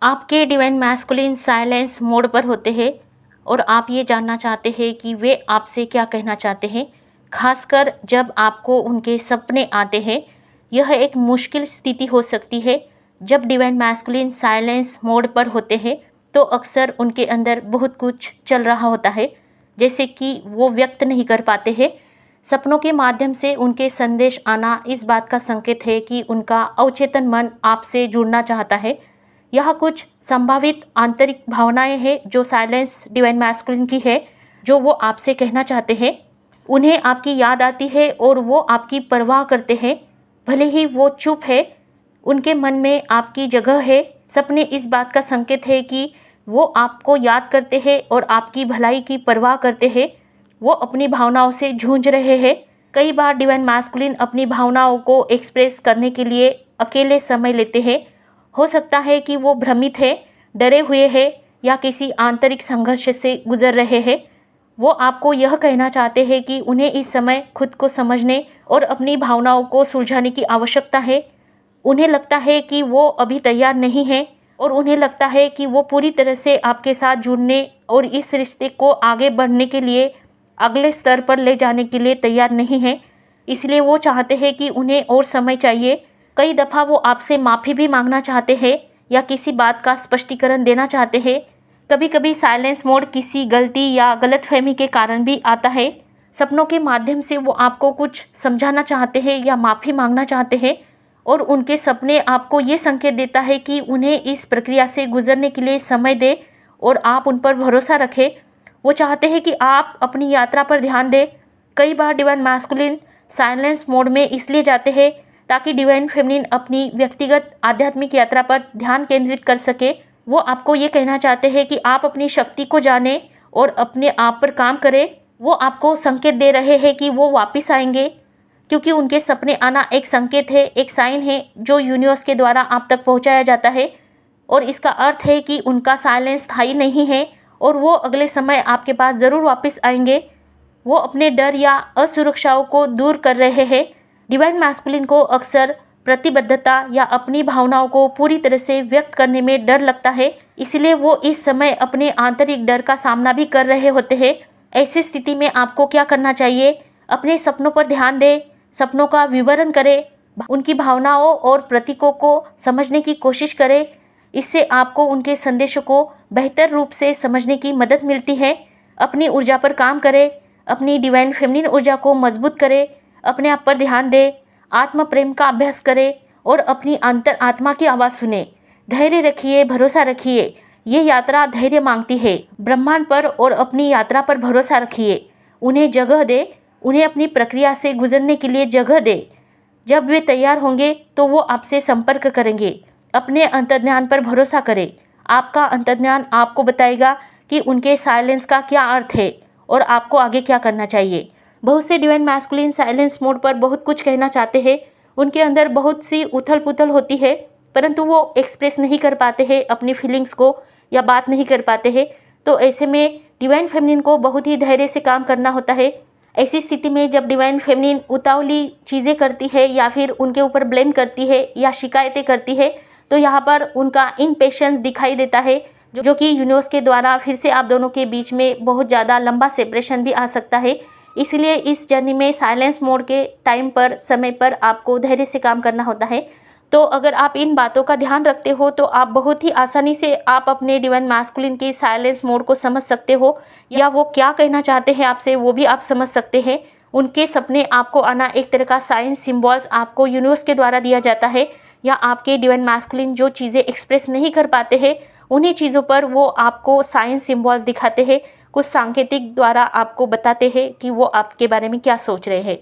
आपके divine masculine silence mode पर होते हैं और आप ये जानना चाहते हैं कि वे आपसे क्या कहना चाहते हैं, खासकर जब आपको उनके सपने आते हैं। यह एक मुश्किल स्थिति हो सकती है। जब डिवाइन मैस्कुलिन साइलेंस मोड पर होते हैं तो अक्सर उनके अंदर बहुत कुछ चल रहा होता है, जैसे कि वो व्यक्त नहीं कर पाते हैं। सपनों के माध्यम से उनके संदेश आना इस बात का संकेत है कि उनका अवचेतन मन आपसे जुड़ना चाहता है। यह कुछ संभावित आंतरिक भावनाएं हैं जो साइलेंस डिवाइन मैस्कुलिन की है, जो वो आपसे कहना चाहते हैं। उन्हें आपकी याद आती है और वो आपकी परवाह करते हैं, भले ही वो चुप है। उनके मन में आपकी जगह है। सपने इस बात का संकेत है कि वो आपको याद करते हैं और आपकी भलाई की परवाह करते हैं। वो अपनी भावनाओं से जूझ रहे हैं। कई बार डिवाइन मैस्कुलिन अपनी भावनाओं को एक्सप्रेस करने के लिए अकेले समय लेते हैं। हो सकता है कि वो भ्रमित है, डरे हुए हैं या किसी आंतरिक संघर्ष से गुजर रहे हैं। वो आपको यह कहना चाहते हैं कि उन्हें इस समय खुद को समझने और अपनी भावनाओं को सुलझाने की आवश्यकता है। उन्हें लगता है कि वो अभी तैयार नहीं है और उन्हें लगता है कि वो पूरी तरह से आपके साथ जुड़ने और इस रिश्ते को आगे बढ़ने के लिए अगले स्तर पर ले जाने के लिए तैयार नहीं है। इसलिए वो चाहते हैं कि उन्हें और समय चाहिए। कई दफ़ा वो आपसे माफ़ी भी मांगना चाहते हैं या किसी बात का स्पष्टीकरण देना चाहते हैं। कभी कभी साइलेंस मोड किसी गलती या गलतफहमी के कारण भी आता है। सपनों के माध्यम से वो आपको कुछ समझाना चाहते हैं या माफ़ी मांगना चाहते हैं और उनके सपने आपको ये संकेत देता है कि उन्हें इस प्रक्रिया से गुजरने के लिए समय दें और आप उन पर भरोसा रखें। वो चाहते हैं कि आप अपनी यात्रा पर ध्यान दें। कई बार डिवाइन मैस्कुलिन साइलेंस मोड में इसलिए जाते हैं ताकि डिवाइन फेमिनिन अपनी व्यक्तिगत आध्यात्मिक यात्रा पर ध्यान केंद्रित कर सके। वो आपको ये कहना चाहते हैं कि आप अपनी शक्ति को जानें और अपने आप पर काम करें। वो आपको संकेत दे रहे हैं कि वो वापस आएंगे, क्योंकि उनके सपने आना एक संकेत है, एक साइन है जो यूनिवर्स के द्वारा आप तक पहुंचाया जाता है। और इसका अर्थ है कि उनका साइलेंस स्थायी नहीं है और वो अगले समय आपके पास ज़रूर वापस आएंगे। वो अपने डर या असुरक्षाओं को दूर कर रहे हैं। डिवाइन मैस्कुलिन को अक्सर प्रतिबद्धता या अपनी भावनाओं को पूरी तरह से व्यक्त करने में डर लगता है, इसलिए वो इस समय अपने आंतरिक डर का सामना भी कर रहे होते हैं। ऐसी स्थिति में आपको क्या करना चाहिए? अपने सपनों पर ध्यान दें, सपनों का विवरण करें, उनकी भावनाओं और प्रतीकों को समझने की कोशिश करें। इससे आपको उनके संदेशों को बेहतर रूप से समझने की मदद मिलती है। अपनी ऊर्जा पर काम करें, अपनी डिवाइन फेमिनिन ऊर्जा को मजबूत करें, अपने आप पर ध्यान दें, आत्म प्रेम का अभ्यास करें और अपनी अंतर आत्मा की आवाज़ सुने। धैर्य रखिए, भरोसा रखिए। ये यात्रा धैर्य मांगती है। ब्रह्मांड पर और अपनी यात्रा पर भरोसा रखिए। उन्हें जगह दे, उन्हें अपनी प्रक्रिया से गुजरने के लिए जगह दे। जब वे तैयार होंगे तो वो आपसे संपर्क करेंगे। अपने अंतर्ज्ञान पर भरोसा करें। आपका अंतर्ज्ञान आपको बताएगा कि उनके साइलेंस का क्या अर्थ है और आपको आगे क्या करना चाहिए। बहुत से डिवाइन मैस्कुलिन साइलेंस मोड पर बहुत कुछ कहना चाहते हैं। उनके अंदर बहुत सी उथल पुथल होती है, परंतु वो एक्सप्रेस नहीं कर पाते हैं अपनी फीलिंग्स को या बात नहीं कर पाते हैं। तो ऐसे में डिवाइन फेमिनिन को बहुत ही धैर्य से काम करना होता है। ऐसी स्थिति में जब डिवाइन फेमिनिन उतावली चीज़ें करती है या फिर उनके ऊपर ब्लेम करती है या शिकायतें करती है, तो यहाँ पर उनका इनपेशेंस दिखाई देता है, जो कि यूनिवर्स के द्वारा फिर से आप दोनों के बीच में बहुत ज़्यादा लंबा सेपरेशन भी आ सकता है। इसलिए इस जर्नी में साइलेंस मोड के टाइम पर, समय पर आपको धैर्य से काम करना होता है। तो अगर आप इन बातों का ध्यान रखते हो तो आप बहुत ही आसानी से आप अपने डिवाइन मैस्कुलिन के साइलेंस मोड को समझ सकते हो, या वो क्या कहना चाहते हैं आपसे वो भी आप समझ सकते हैं। उनके सपने आपको आना एक तरह का साइन सिम्बॉल्स आपको यूनिवर्स के द्वारा दिया जाता है, या आपके डिवाइन मैस्कुलिन जो चीज़ें एक्सप्रेस नहीं कर पाते हैं उन्हीं चीज़ों पर वो आपको साइन सिम्बॉल्स दिखाते हैं, कुछ सांकेतिक द्वारा आपको बताते हैं कि वो आपके बारे में क्या सोच रहे हैं।